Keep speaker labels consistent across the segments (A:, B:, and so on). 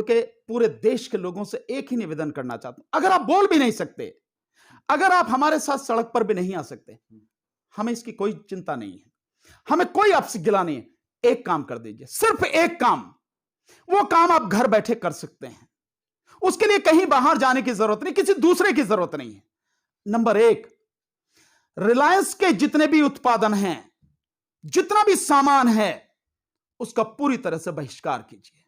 A: के पूरे देश के लोगों से एक ही निवेदन करना चाहता हूं, अगर आप बोल भी नहीं सकते, अगर आप हमारे साथ सड़क पर भी नहीं आ सकते, हमें इसकी कोई चिंता नहीं है, हमें कोई आपसे गिला नहीं है। एक काम कर दीजिए, सिर्फ एक काम, वो काम आप घर बैठे कर सकते हैं, उसके लिए कहीं बाहर जाने की जरूरत नहीं, किसी दूसरे की जरूरत नहीं है। नंबर एक, रिलायंस के जितने भी उत्पादन हैं, जितना भी सामान है, उसका पूरी तरह से बहिष्कार कीजिए।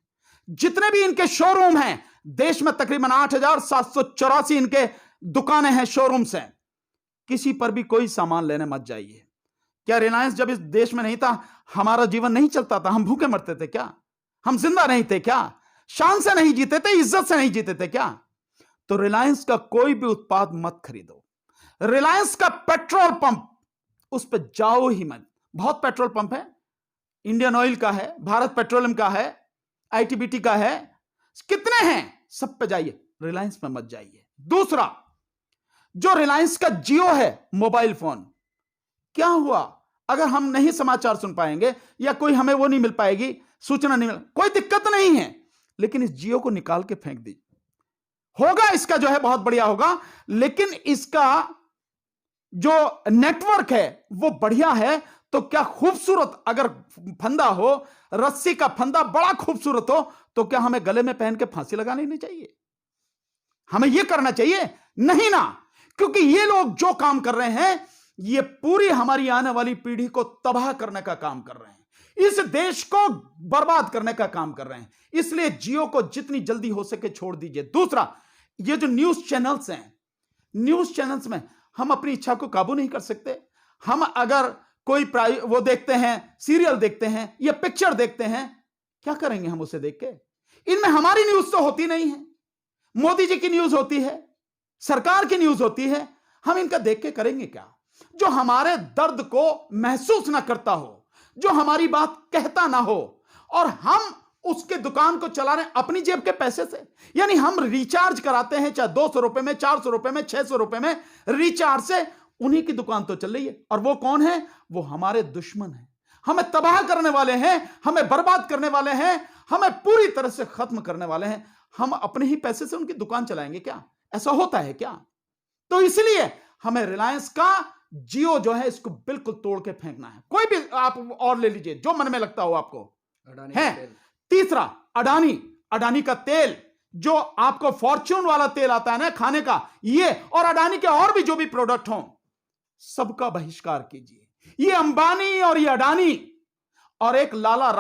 A: जितने भी इनके शोरूम हैं, देश में तकरीबन 8,784 इनके दुकानें हैं, शोरूम्स हैं, किसी पर भी कोई सामान लेने मत जाइए। क्या रिलायंस जब इस देश में नहीं था, हमारा जीवन नहीं चलता था? हम भूखे मरते थे क्या? हम जिंदा नहीं थे क्या? शान से नहीं जीते थे, इज्जत से नहीं जीते थे क्या? तो रिलायंस का कोई भी उत्पाद मत खरीदो। रिलायंस का पेट्रोल पंप, उस पर जाओ ही मत। बहुत पेट्रोल पंप है, इंडियन ऑयल का है, भारत पेट्रोलियम का है, आईटीबीटी का है, कितने हैं, सब पे जाइए, रिलायंस में मत जाइए। दूसरा, जो रिलायंस का जियो है मोबाइल फोन, क्या हुआ अगर हम नहीं समाचार सुन पाएंगे या कोई हमें वो नहीं मिल पाएगी, सूचना नहीं मिल, कोई दिक्कत नहीं है, लेकिन इस जियो को निकाल के फेंक दीजिए। होगा इसका जो है बहुत बढ़िया होगा, लेकिन इसका जो नेटवर्क है वो बढ़िया है, तो क्या खूबसूरत अगर फंदा हो, रस्सी का फंदा बड़ा खूबसूरत हो, तो क्या हमें गले में पहन के फांसी लगा लेनी चाहिए? हमें यह करना चाहिए? नहीं ना, क्योंकि ये लोग जो काम कर रहे हैं, ये पूरी हमारी आने वाली पीढ़ी को तबाह करने का काम कर रहे हैं, इस देश को बर्बाद करने का काम कर रहे हैं। इसलिए जियो को जितनी जल्दी हो सके छोड़ दीजिए। दूसरा, ये जो न्यूज चैनल्स हैं, न्यूज चैनल्स में हम अपनी इच्छा को काबू नहीं कर सकते। हम अगर कोई वो देखते हैं, सीरियल देखते हैं या पिक्चर देखते हैं, क्या करेंगे हम उसे देख के? इनमें हमारी न्यूज तो होती नहीं है, मोदी जी की न्यूज होती है, सरकार की न्यूज होती है, हम इनका देख के करेंगे क्या? जो हमारे दर्द को महसूस ना करता हो, जो हमारी बात कहता ना हो, और हम उसके दुकान को चला रहे हैं अपनी जेब के पैसे से। यानी हम रिचार्ज कराते हैं, चाहे 200 रुपए में, 400 रुपए में, 600 रुपए में रिचार्ज से, उन्हीं की दुकान तो चल रही है। और वो कौन है? वो हमारे दुश्मन है, हमें तबाह करने वाले हैं, हमें बर्बाद करने वाले हैं, हमें पूरी तरह से खत्म करने वाले हैं। हम अपने ही पैसे से उनकी दुकान चलाएंगे क्या? ऐसा होता है क्या? तो इसलिए हमें रिलायंस का जियो जो है, इसको बिल्कुल तोड़ के फेंकना है। कोई भी आप और ले लीजिए जो मन में लगता हो आपको है। तीसरा, अडानी का तेल, जो आपको फॉर्च्यून वाला तेल आता है ना खाने का, ये और अडानी के और भी जो भी प्रोडक्ट हों, सबका बहिष्कार कीजिए। ये अंबानी और ये अडानी और एक लाला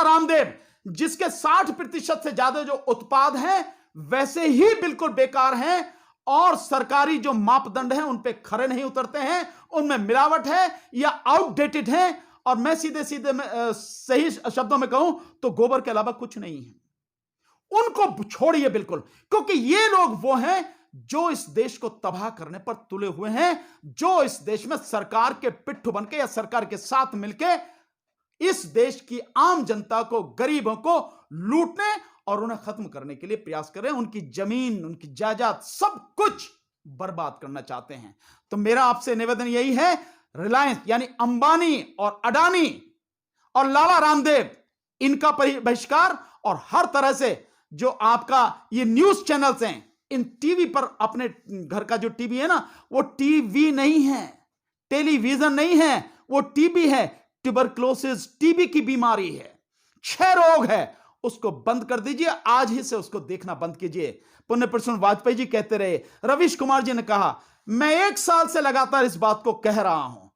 A: रामदेव जिसके 60% से ज्यादा जो उत्पाद हैं वैसे ही बिल्कुल बेकार हैं, और सरकारी जो मापदंड हैं उन पे खरे नहीं उतरते हैं, उनमें मिलावट है या आउटडेटेड है, और मैं सीधे सही शब्दों में कहूं तो गोबर के अलावा कुछ नहीं है। उनको छोड़िए बिल्कुल, क्योंकि ये लोग वो हैं जो इस देश को तबाह करने पर तुले हुए हैं, जो इस देश में सरकार के पिट्ठू बनके या सरकार के साथ मिलके इस देश की आम जनता को, गरीबों को लूटने और उन्हें खत्म करने के लिए प्रयास कर रहे हैं। उनकी जमीन, उनकी जायदाद, सब कुछ बर्बाद करना चाहते हैं। तो मेरा आपसे निवेदन यही है, रिलायंस यानी अंबानी और अडानी और लाला रामदेव, इनका बहिष्कार, और हर तरह से जो आपका ये न्यूज चैनल्स हैं, इन टीवी पर, अपने घर का जो टीवी है ना, वो टीवी नहीं है, टेलीविजन नहीं है, वो टीबी है, ट्यूबरक्लोसिस टीबी की बीमारी है, 6 रोग है, उसको बंद कर दीजिए। आज ही से उसको देखना बंद कीजिए। पुण्य पुरुष वाजपेयी जी कहते रहे, रवीश कुमार जी ने कहा, मैं 1 साल से लगातार इस बात को कह रहा हूं,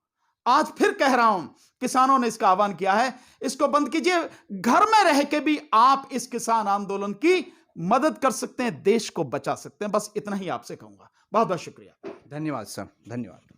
A: आज फिर कह रहा हूं। किसानों ने इसका आह्वान किया है, इसको बंद कीजिए। घर में रह के भी आप इस किसान आंदोलन की मदद कर सकते हैं, देश को बचा सकते हैं। बस इतना ही आपसे कहूंगा। बहुत बहुत शुक्रिया।
B: धन्यवाद सर, धन्यवाद।